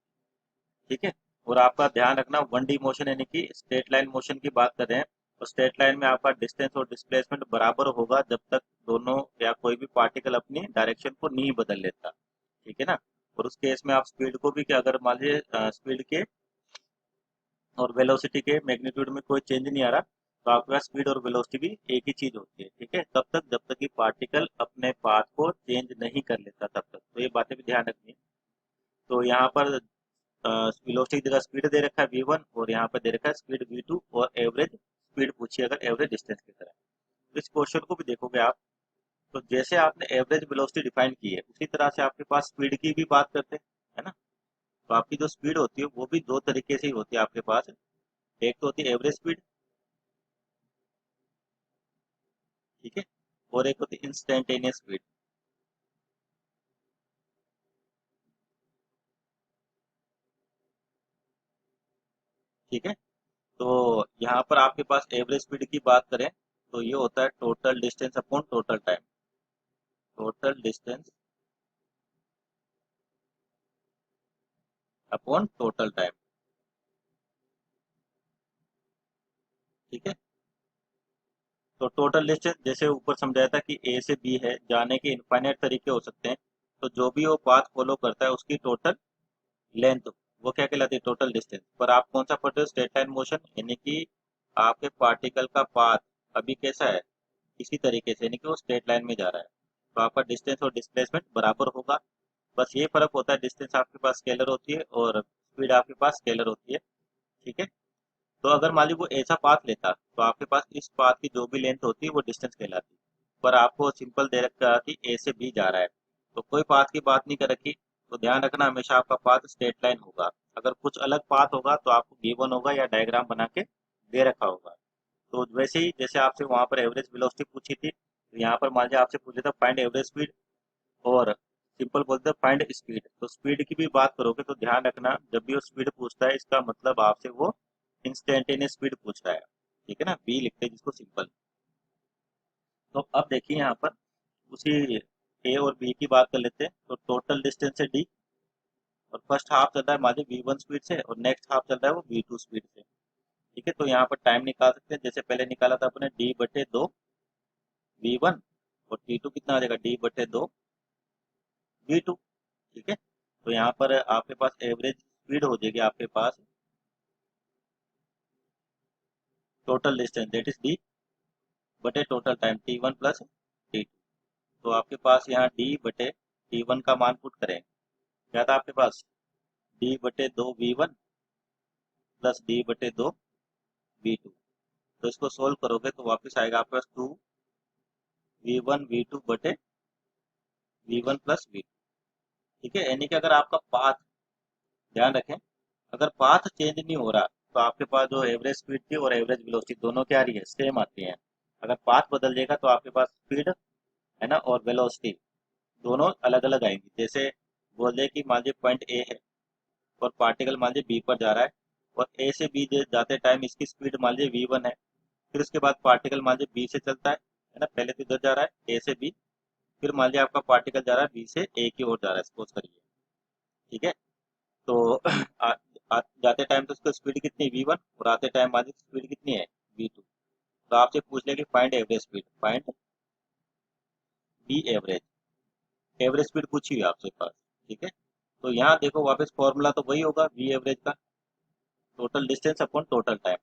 ठीक है। और आपका ध्यान रखना 1D मोशन यानी कि स्ट्रेट लाइन मोशन की बात कर रहे हैं, और स्ट्रेट लाइन में आपका डिस्टेंस और डिस्प्लेसमेंट बराबर होगा जब तक दोनों या कोई भी पार्टिकल अपनी डायरेक्शन को नहीं बदल लेता, ठीक है ना। और उस केस में आप स्पीड को भी, क्या अगर मान लीजिए स्पीड के और वेलोसिटी के मैग्नीट्यूड में कोई चेंज नहीं आ रहा, तो आपके पास स्पीड और वेलोसिटी भी एक ही चीज होती है, ठीक है, तब तक जब तक कि पार्टिकल अपने पाथ को चेंज नहीं कर लेता तब तक। तो ये बातें भी ध्यान रखनी है। तो यहाँ पर वेलोसिटी की जगह स्पीड दे रखा है v1, और यहाँ पे दे रखा है स्पीड v2, और एवरेज स्पीड पूछी अगर एवरेज डिस्टेंस की तरह। तो इस क्वेश्चन को भी देखोगे आप, तो जैसे आपने एवरेज वेलोसिटी डिफाइन की है उसी तरह से आपके पास स्पीड की भी बात करते हैं, है ना। तो आपकी जो स्पीड होती है वो भी दो तरीके से ही होती है आपके पास, एक तो होती है एवरेज स्पीड, ठीक है, और एक होती है इंस्टेंटेनियस स्पीड, ठीक है। तो यहाँ पर आपके पास एवरेज स्पीड की बात करें तो ये होता है total distance upon total time, total distance upon total time, ठीक है। तो टोटल डिस्टेंस जैसे ऊपर समझाया था कि ए से बी है, जाने के इनफाइनाइट तरीके हो सकते हैं, तो जो भी वो पाथ फॉलो करता है उसकी टोटल लेंथ वो क्या कहलाती है, टोटल डिस्टेंस। पर आप कौन सा पढ़ रहे हो, स्ट्रेट लाइन मोशन, यानी कि आपके पार्टिकल का पाथ अभी कैसा है, इसी तरीके से, यानी कि वो स्ट्रेट लाइन में जा रहा है, तो आपका डिस्टेंस और डिस्प्लेसमेंट बराबर होगा। बस ये फर्क होता है, डिस्टेंस आपके पास स्केलर होती है और स्पीड आपके पास स्केलर होती है। ठीक है। तो अगर मान लीजिए वो ऐसा पाथ लेता तो आपके पास इस पाथ की जो भी लेंथ होती है वो डिस्टेंस कहलाती। पर आपको सिंपल दे रखा कि ए से बी जा रहा है, तो कोई पाथ की बात नहीं कर रखी। तो ध्यान रखना हमेशा आपका पाथ स्ट्रेट लाइन होगा। अगर कुछ अलग पाथ होगा तो आपको गिवन होगा या डायग्राम बना के दे रखा होगा। तो वैसे ही जैसे आपसे वहां पर एवरेज वेलोसिटी पूछी थी, तो यहाँ पर मान लीजिए आपसे पूछा था फाइंड एवरेज स्पीड, और सिंपल बोलते हैं फाइंड स्पीड। तो स्पीड की भी बात करोगे तो ध्यान रखना जब भी वो स्पीड पूछता है इसका मतलब आपसे वो इंस्टेंटेनियस स्पीड पूछ रहा है। ठीक है ना, बी लिखते हैं जिसको सिंपल। तो अब देखिए यहाँ पर उसी ए और बी की बात कर लेते हैं। तो टोटल डिस्टेंस है डी, और फर्स्ट हाफ चल रहा है मान लीजिए वी वन स्पीड से और नेक्स्ट हाफ चल रहा है वो वी टू स्पीड से। ठीक है, तो यहाँ पर टाइम निकाल सकते हैं। जैसे पहले निकाला था अपने डी बटे दो वी वन, और टी टू कितना आ जाएगा डी बटे दो वी टू। ठीक है, तो यहाँ पर आपके पास एवरेज स्पीड हो जाएगी आपके पास total distance that is d बटे total time t one plus t two. तो आपके पास यहाँ डी बटे टी वन का मान पुट करें, क्या था आपके पास डी बटे दो वी वन प्लस डी बटे दो वी टू। तो इसको सोल्व करोगे तो वापस आएगा आपके पास two v one v two बटे v one plus v two. ठीक है, यानी कि अगर आपका पाथ, ध्यान रखें, अगर पाथ चेंज नहीं हो रहा तो आपके पास जो एवरेज स्पीड थी और एवरेज वेलोसिटी दोनों क्या आ रही है, सेम आती है। अगर पाथ बदल जाएगा तो आपके पास स्पीड है ना और वेलोसिटी दोनों अलग अलग आएंगी। जैसे बोले कि मान लीजिए पॉइंट ए है और पार्टिकल मान लीजिए बी पर जा रहा है, और ए से बी जाते टाइम इसकी स्पीड मान लीजिए वी वन है। फिर उसके बाद पार्टिकल मान लीजिए बी से चलता है ना, पहले तो इधर जा रहा है ए से बी, फिर मान लीजिए आपका पार्टिकल जा रहा है बी से ए की ओर जा रहा है, सपोज करिए। ठीक है, तो जाते टाइम तो उसकी स्पीड कितनी वी वन, और आते टाइम मान लीजिए स्पीड कितनी है वी टू। तो आपसे पूछ ले कि find average speed, find be average, average speed पूछी हुई है आपसे पास। ठीक है, तो यहाँ देखो वापस फॉर्मूला तो वही होगा वी एवरेज का, total distance upon total time.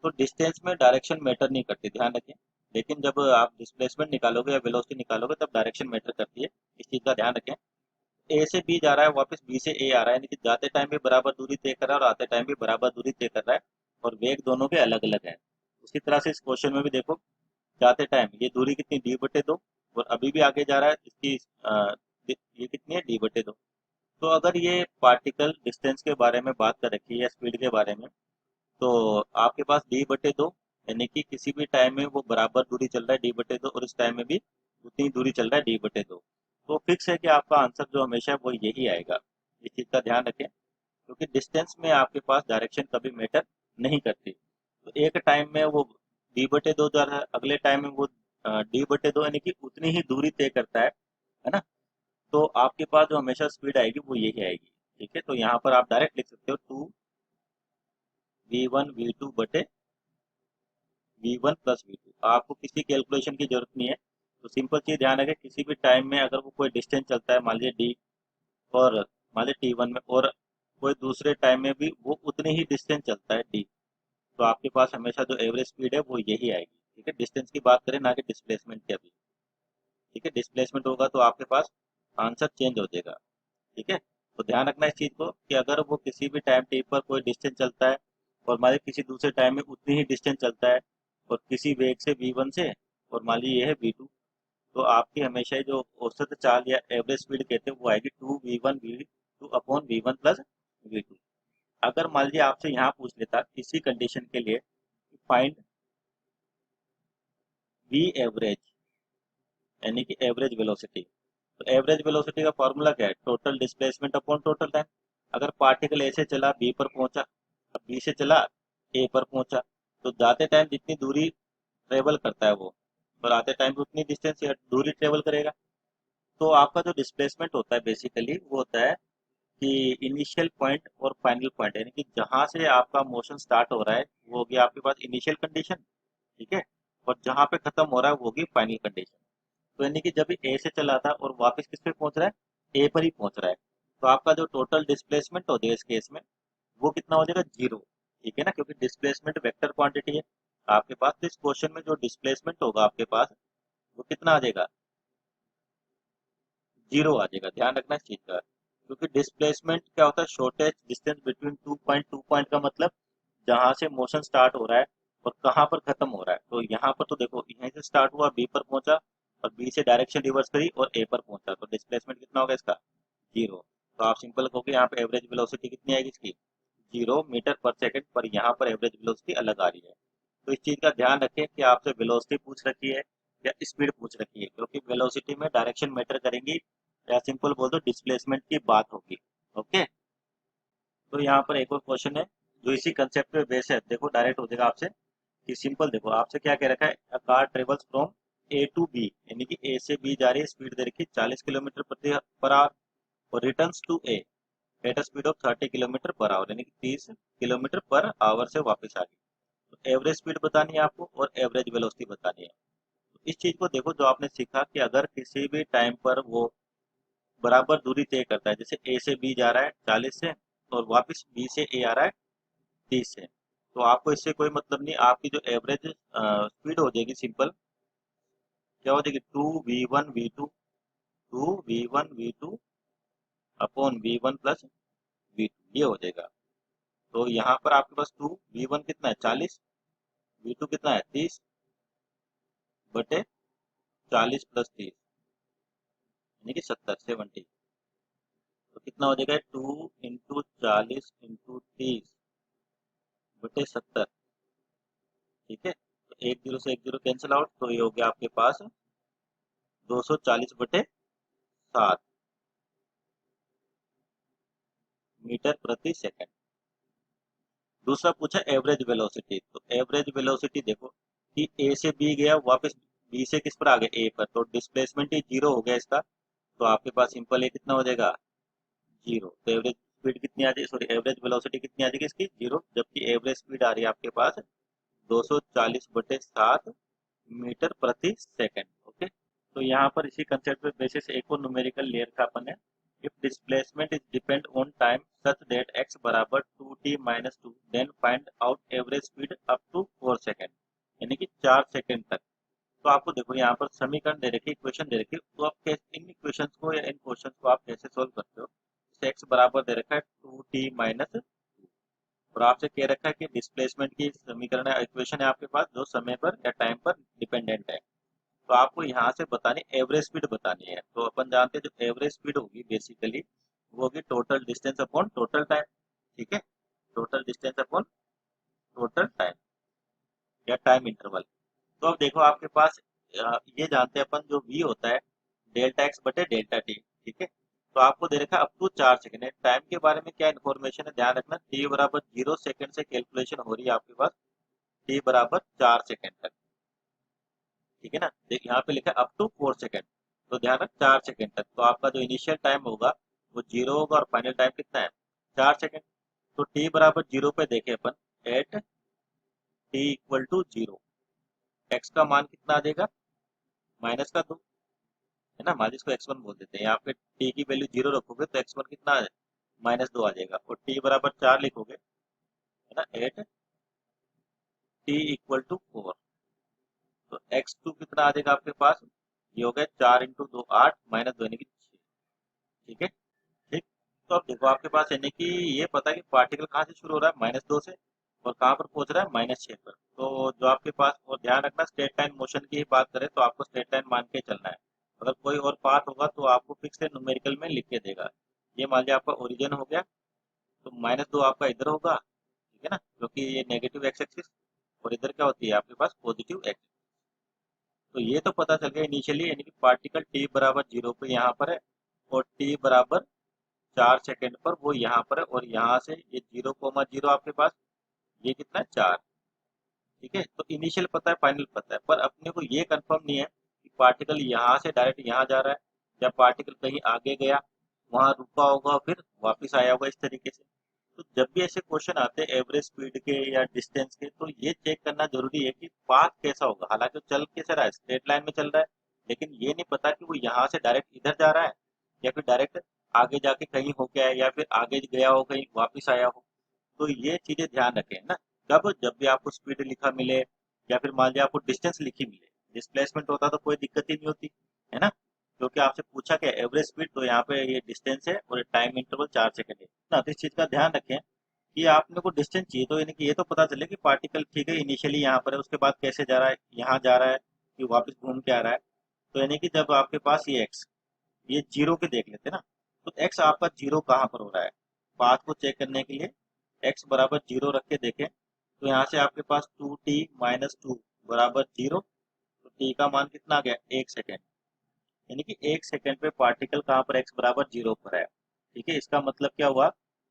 तो डिस्टेंस में डायरेक्शन मैटर नहीं करती, ध्यान रखें। लेकिन जब आप डिस्प्लेसमेंट निकालोगे या वेलोसिटी निकालोगे तब डायरेक्शन मैटर करती है, इस चीज़ का ध्यान रखें। ए से बी जा रहा है, वापस बी से ए आ रहा है, यानी कि जाते टाइम भी बराबर दूरी तय कर रहा है और आते टाइम भी बराबर दूरी तय कर रहा है, और वेग दोनों के अलग अलग है। उसी तरह से इस क्वेश्चन में भी देखो, जाते टाइम ये दूरी कितनी डी बटे दो, और अभी भी आगे जा रहा है इसकी ये कितनी है डी बटे दो। तो अगर ये पार्टिकल डिस्टेंस के बारे में बात कर रखी है या स्पीड के बारे में, तो आपके पास डी बटे दो, यानी कि किसी भी टाइम में वो बराबर दूरी चल रहा है डी बटे दो, और इस टाइम में भी उतनी दूरी चल रहा है डी बटे दो। तो फिक्स है कि आपका आंसर जो हमेशा है वो यही आएगा। इस चीज़ का ध्यान रखें, क्योंकि डिस्टेंस में आपके पास डायरेक्शन कभी मैटर नहीं करती। तो एक टाइम में वो डी बटे दो जा रहा है, अगले टाइम में वो डी बटे दो, यानी कि उतनी ही दूरी तय करता है ना। तो आपके पास जो हमेशा स्पीड आएगी वो यही आएगी। ठीक है, तो यहाँ पर आप डायरेक्ट लिख सकते हो two v one v two बटे v one plus v two. आपको किसी कैलकुलेशन की जरूरत नहीं है। तो सिंपल चीज ध्यान रखें, किसी भी टाइम में अगर वो कोई डिस्टेंस चलता है मान लीजिए डी, और मान लीजिए टी वन में, और कोई दूसरे टाइम में भी वो उतनी ही डिस्टेंस चलता है डी, तो आपके पास हमेशा जो एवरेज स्पीड है वो यही आएगी। ठीक है, डिस्टेंस की बात करें ना कि डिस्प्लेसमेंट की अभी। ठीक है, डिस्प्लेसमेंट होगा तो आपके पास आंसर चेंज हो जाएगा। ठीक है, तो ध्यान रखना इस चीज़ को कि अगर वो किसी भी टाइम टी पर कोई डिस्टेंस चलता है और मान लीजिए किसी दूसरे टाइम में उतनी ही डिस्टेंस चलता है और किसी वेग से वी वन से, और मान लीजिए ये है वी टू, तो आपकी हमेशा ही जो औसत चाल या एवरेज स्पीड कहते हैं वो आएगी two v one v two upon v one plus v two. अगर मान लीजिए आपसे यहाँ पूछ लेता इसी कंडीशन के लिए फाइंड वी एवरेज, यानी कि एवरेज वेलोसिटी, तो एवरेज वेलोसिटी का फॉर्मूला क्या है, total displacement upon total time. अगर पार्टिकल ए से चला बी पर पहुंचा, अब बी से चला ए पर पहुंचा, तो जाते टाइम जितनी दूरी ट्रेवल करता है वो, और आते टाइम भी उतनी डिस्टेंस या दूरी ट्रेवल करेगा। तो आपका जो डिस्प्लेसमेंट होता है बेसिकली वो होता है कि इनिशियल पॉइंट और फाइनल पॉइंट, यानी कि जहां से आपका मोशन स्टार्ट हो रहा है वो होगी आपके पास इनिशियल कंडीशन। ठीक है, और जहां पे खत्म हो रहा है वो होगी फाइनल कंडीशन। तो यानी कि जब ए से चला था और वापस किस पे पहुंच रहा है, ए पर ही पहुंच रहा है, तो आपका जो टोटल डिस्प्लेसमेंट हो जाएगा इस केस में वो कितना हो जाएगा, जीरो। ठीक है ना, क्योंकि डिस्प्लेसमेंट वेक्टर क्वांटिटी है आपके पास। तो इस क्वेश्चन में जो डिस्प्लेसमेंट होगा आपके पास वो कितना आ जाएगा, जीरो आ जाएगा। ध्यान रखना इस चीज का, क्योंकि डिस्प्लेसमेंट क्या होता है, shortest distance between two point का मतलब जहां से मोशन स्टार्ट हो रहा है और कहाँ पर खत्म हो रहा है। तो यहाँ पर तो देखो यहीं से स्टार्ट हुआ, बी पर पहुंचा, और बी से डायरेक्शन रिवर्स करी और ए पर पहुंचा, तो डिस्प्लेसमेंट कितना होगा इसका, जीरो। तो आप सिंपल कहोगे यहाँ पे एवरेज वेलोसिटी कितनी आएगी इसकी, 0 मीटर पर सेकंड, पर यहाँ पर एवरेज वेलोसिटी अलग आ रही है। तो इस चीज का ध्यान रखें कि आपसे वेलोसिटी पूछ रखी है या स्पीड पूछ रखी है, क्योंकि वेलोसिटी में डायरेक्शन मैटर करेंगी, या सिंपल बोल दो डिस्प्लेसमेंट की बात होगी। ओके। तो यहाँ पर एक और क्वेश्चन है जो इसी कंसेप्ट पे बेस है, देखो डायरेक्ट हो जाएगा आपसे कि सिंपल देखो आपसे क्या कह रखा है, a car travels from A to B, यानी कि ए से बी जा रही है, स्पीड दे रखी है 40 किलोमीटर प्रति पर आवर, और returns to A at a speed of 30 kilometre per hour, यानी कि 30 किलोमीटर पर आवर से वापस आ गई। तो एवरेज स्पीड बतानी है आपको और एवरेज वेलोसिटी बतानी है। तो इस चीज को देखो, जो आपने सीखा कि अगर किसी भी टाइम पर वो बराबर दूरी तय करता है, जैसे ए से बी जा रहा है 40 से, और वापस बी से ए आ रहा है 30 से, तो आपको इससे कोई मतलब नहीं, आपकी जो एवरेज स्पीड हो जाएगी सिंपल, क्या हो जाएगी, two v one v two upon v one plus v two, ये हो जाएगा। तो यहाँ पर आपके पास टू वी वन कितना है 40, वी टू कितना है 30 बटे 40 + 30, यानी कि 70 तो कितना हो जाएगा, 2 × 40 × 30 बटे 70। ठीक है, तो एक जीरो से एक जीरो कैंसिल आउट, तो ये हो गया आपके पास 240/7 मीटर प्रति सेकंड। दूसरा पूछा एवरेज वेलोसिटी, तो एवरेज वेलोसिटी देखो कि ए से बी गया, वापस बी से किस पर आ गया, ए पर, तो डिस्प्लेसमेंट ही जीरो हो गया इसका, तो आपके पास सिंपल ए कितना हो जाएगा, जीरो। तो एवरेज स्पीड कितनी आ जाएगी, सॉरी एवरेज वेलोसिटी कितनी आ जाएगी इसकी, जीरो, जबकि एवरेज स्पीड आ रही है आपके पास 240/7 मीटर प्रति सेकंड। ओके। तो यहाँ पर इसी कंसेप्ट पे बेसिस एक और न्यूमेरिकल लेयर था अपन ने, if displacement is depend on time such that x बराबर 2t - 2, then find out average speed up to 4 second, यानी कि 4 सेकंड तक। तो आपको देखो यहाँ पर समीकरण दे रखी है, इक्वेशन दे रखी है, तो आप कैसे इन इक्वेशंस को या इन क्वेश्चंस को आप कैसे सोल्व करते हो। x बराबर दे रखा है 2t - 2, और आपसे कह रखा है कि डिस्प्लेसमेंट की समीकरण है, इक्वेशन है आपके पास, जो समय पर या टाइम पर डिपेंडेंट है। तो आपको यहाँ से बतानी एवरेज स्पीड बतानी है, तो अपन जानते हैं जो एवरेज स्पीड होगी बेसिकली वो होगी total distance upon total time. ठीक है, total distance upon total time या टाइम इंटरवल। तो अब देखो आपके पास ये जानते हैं अपन, जो v होता है डेल्टा एक्स बटे डेल्टा टी। ठीक है, तो आपको दे रखा है अप टू 4 सेकंड है। टाइम के बारे में क्या इन्फॉर्मेशन है, ध्यान रखना, t बराबर 0 सेकंड से कैलकुलेशन हो रही है आपके पास, t बराबर 4 सेकंड तक। ठीक है ना, देख यहाँ पे लिखा है अप टू 4 सेकंड, तो ध्यान रख 4 सेकंड तक, तो आपका जो इनिशियल टाइम होगा वो जीरो होगा, और फाइनल टाइम कितना है 4 सेकंड। तो टी बराबर जीरो पे देखे अपन, एट टी = 0, एक्स का मान कितना आ जाएगा, -2, है ना, मान इसको x1 बोल देते हैं, यहाँ पे टी की वैल्यू जीरो रखोगे तो x1 कितना है -2 आ जाएगा, और टी बराबर 4 लिखोगे, है ना, एट टी = 4, तो x2 कितना आ जाएगा आपके पास, ये हो गया 4 × 2 8 -2 यानी कि 6। ठीक है, ठीक। तो अब देखो आपके पास यानी कि ये पता है कि पार्टिकल कहाँ से शुरू हो रहा है, -2 से, और कहाँ पर पहुंच रहा है, -6 पर। तो जो आपके पास, और ध्यान रखना स्ट्रेट लाइन मोशन की ही बात करें तो आपको स्ट्रेट लाइन मान के चलना है, अगर कोई और पाथ होगा तो आपको फिक्स है न्यूमेरिकल में लिख के देगा। ये मान लिया आपका ओरिजिन हो गया, तो -2 आपका इधर होगा, ठीक है ना, क्योंकि ये नेगेटिव एक्स एक्सिस, और इधर क्या होती है आपके पास पॉजिटिव एक्स। तो ये तो पता चल गया इनिशियली, यानी कि पार्टिकल टी बराबर जीरो पे यहाँ पर है, और टी बराबर 4 सेकंड पर वो यहाँ पर है, और यहाँ से ये 0,0 आपके पास, ये कितना है 4। ठीक है, तो इनिशियल पता है, फाइनल पता है, पर अपने को ये कंफर्म नहीं है कि पार्टिकल यहाँ से डायरेक्ट यहाँ जा रहा है, या पार्टिकल कहीं आगे गया, वहां रुका होगा, फिर वापस आया होगा, इस तरीके से। तो जब भी ऐसे क्वेश्चन आते हैं एवरेज स्पीड के या डिस्टेंस के, तो ये चेक करना जरूरी है कि पाथ कैसा होगा, हालांकि वो चल कैसे रहा है, स्ट्रेट लाइन में चल रहा है, लेकिन ये नहीं पता कि वो यहाँ से डायरेक्ट इधर जा रहा है, या फिर डायरेक्ट आगे जाके कहीं हो गया है, या फिर आगे गया हो कहीं वापिस आया हो। तो ये चीजें ध्यान रखें ना, कब, जब भी आपको स्पीड लिखा मिले, या फिर मान लिया आपको डिस्टेंस लिखी मिले, डिस्प्लेसमेंट होता तो कोई दिक्कत ही नहीं होती, है ना। क्योंकि आपसे पूछा क्या एवरेज स्पीड, तो यहाँ पे ये डिस्टेंस है और टाइम इंटरवल 4 सेकंड है ना। तो इस चीज़ का ध्यान रखें कि आपने को डिस्टेंस चाहिए, तो यानी कि ये तो पता चले कि पार्टिकल ठीक है इनिशियली यहाँ पर है, उसके बाद कैसे जा रहा है, यहाँ जा रहा है कि वापस घूम के आ रहा है। तो यानी कि जब आपके पास ये एक्स, ये जीरो के देख लेते हैं ना, तो एक्स आपका जीरो कहाँ पर हो रहा है, पाथ को चेक करने के लिए एक्स बराबर जीरो रख के देखें। तो यहाँ से आपके पास 2t-2 बराबर जीरो, तो टी का मान कितना आ गया, 1 सेकेंड। यानी कि 1 सेकेंड पे पार्टिकल कहाँ पर एक्स बराबर जीरो पर है। ठीक है, इसका मतलब क्या हुआ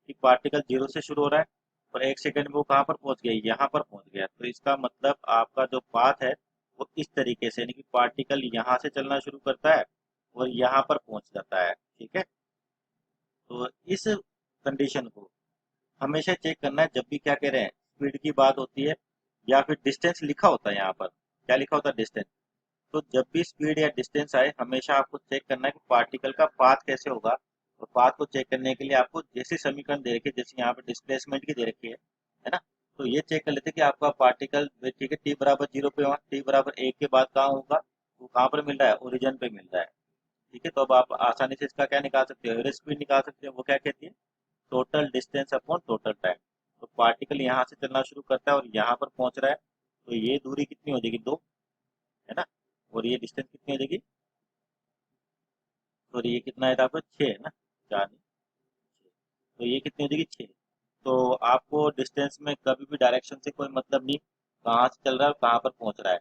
कि पार्टिकल जीरो से शुरू हो रहा है और 1 सेकेंड में वो कहाँ पर पहुंच गया, यहाँ पर पहुंच गया। तो इसका मतलब आपका जो पाथ है वो इस तरीके से, यानी कि पार्टिकल यहाँ से चलना शुरू करता है और यहाँ पर पहुंच जाता है। ठीक है, तो इस कंडीशन को हमेशा चेक करना है जब भी क्या कह रहे हैं स्पीड की बात होती है या फिर डिस्टेंस लिखा होता है, यहाँ पर क्या लिखा होता है, डिस्टेंस। तो जब भी स्पीड या डिस्टेंस आए हमेशा आपको चेक करना है कि पार्टिकल का पाथ कैसे होगा। तो पाथ को चेक करने के लिए आपको जैसे समीकरण दे रखी है, जैसे यहाँ पे डिस्प्लेसमेंट की दे रखी है ना, तो ये चेक कर लेते हैं कि आपका पार्टिकल ठीक है टी बराबर जीरो पे, वहाँ टी बराबर एक के बाद कहाँ होगा, वो कहाँ पर मिल रहा है, ओरिजिन पे मिल रहा है। ठीक है, तो अब आप आसानी से इसका क्या निकाल सकते हो, एवरेज स्पीड निकाल सकते हो। वो क्या कहती है, total distance upon total time. तो पार्टिकल यहाँ से चलना शुरू करता है और यहाँ पर पहुंच रहा है, तो ये दूरी कितनी हो जाएगी, 2, है ना। और ये डिस्टेंस कितनी हो जाएगी, सॉरी ये कितना है आपको, 6 है ना, 4 नहीं, 6। तो ये कितनी हो जाएगी, 6। तो आपको डिस्टेंस में कभी भी डायरेक्शन से कोई मतलब नहीं, कहाँ से चल रहा है और कहाँ पर पहुंच रहा है।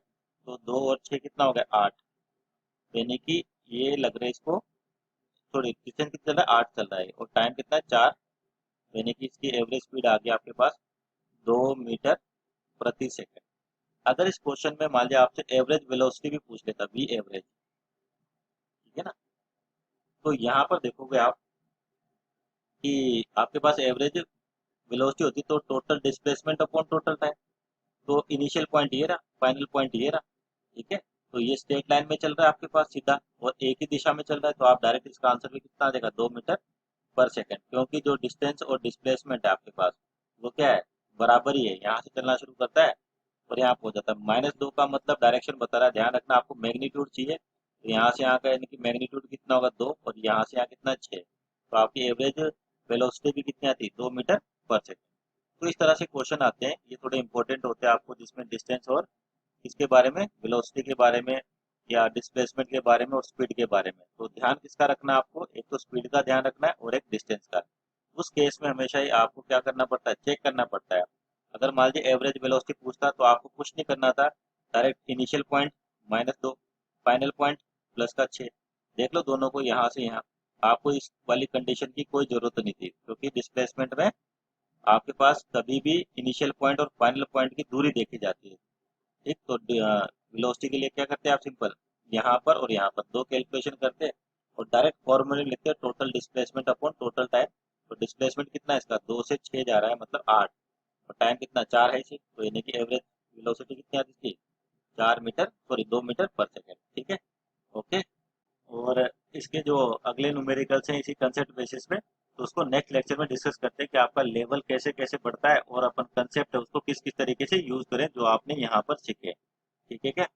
तो 2 और 6 कितना हो गया, 8। यानी कि ये लग रहा है इसको, सॉरी डिस्टेंस कितना चल रहा है, 8 चल रहा है और टाइम कितना है, 4। यानी कि इसकी एवरेज स्पीड आ गई आपके पास 2 मीटर प्रति सेकंड। अगर इस क्वेश्चन में मान लिया आपसे एवरेज वेलोसिटी भी पूछ लेता, वी एवरेज, ठीक है ना, तो यहाँ पर देखोगे आप कि आपके पास एवरेज वेलोसिटी होती तो total displacement upon total time. तो इनिशियल पॉइंट ये रहा, फाइनल पॉइंट ये रहा। ठीक है, तो ये स्ट्रेट लाइन में चल रहा है आपके पास सीधा और एक ही दिशा में चल रहा है, तो आप डायरेक्ट इसका आंसर भी कितना आ जाएगा, 2 मीटर पर सेकंड। क्योंकि जो डिस्टेंस और डिस्प्लेसमेंट है आपके पास वो क्या है, बराबर ही है, यहाँ से चलना शुरू करता है और यहाँ पहुंच जाता है। -2 का मतलब डायरेक्शन बता रहा है, ध्यान रखना आपको मैग्नीट्यूड चाहिए। तो यहाँ से यहाँ का यानी कि मैग्नीट्यूड कितना होगा, 2, और यहाँ से यहाँ कितना, 6। तो आपकी एवरेज वेलोसिटी भी कितनी आती है, 2 मीटर पर सेकंड। तो इस तरह से क्वेश्चन आते हैं, ये थोड़े इंपॉर्टेंट होते हैं आपको, जिसमें डिस्टेंस और किसके बारे में, वेलोसिटी के बारे में या डिस्प्लेसमेंट के बारे में और स्पीड के बारे में। तो ध्यान किसका रखना है आपको, एक तो स्पीड का ध्यान रखना है और एक डिस्टेंस का। उस केस में हमेशा ही आपको क्या करना पड़ता है, चेक करना पड़ता है। अगर मान लीजिए एवरेज वेलोसिटी पूछता तो आपको कुछ नहीं करना था, direct initial point -2, final point plus का 6, देख लो दोनों को यहाँ से यहाँ। आपको इस वाली कंडीशन की कोई जरूरत नहीं थी, क्योंकि डिस्प्लेसमेंट में आपके पास कभी भी इनिशियल पॉइंट और फाइनल पॉइंट की दूरी देखी जाती है। ठीक, तो वेलोसिटी के लिए क्या करते हैं आप, सिंपल यहाँ पर और यहाँ पर दो कैलकुलेशन करते हैं और डायरेक्ट फॉर्मूले लिखते हैं, total displacement upon total time. तो डिस्प्लेसमेंट कितना है इसका, 2 से 6 जा रहा है मतलब 8, और टाइम कितना, 4 है इसी, तो यानी कि एवरेज वेलोसिटी कितनी आती थी, 4 मीटर, सॉरी 2 मीटर पर सेकेंड। ठीक है, ओके। और इसके जो अगले न्यूमेरिकल्स हैं इसी कंसेप्ट बेसिस पे, तो उसको नेक्स्ट लेक्चर में डिस्कस करते हैं कि आपका लेवल कैसे कैसे बढ़ता है और अपन कंसेप्ट है उसको किस किस तरीके से यूज करें जो आपने यहाँ पर सीखे। ठीक है क्या।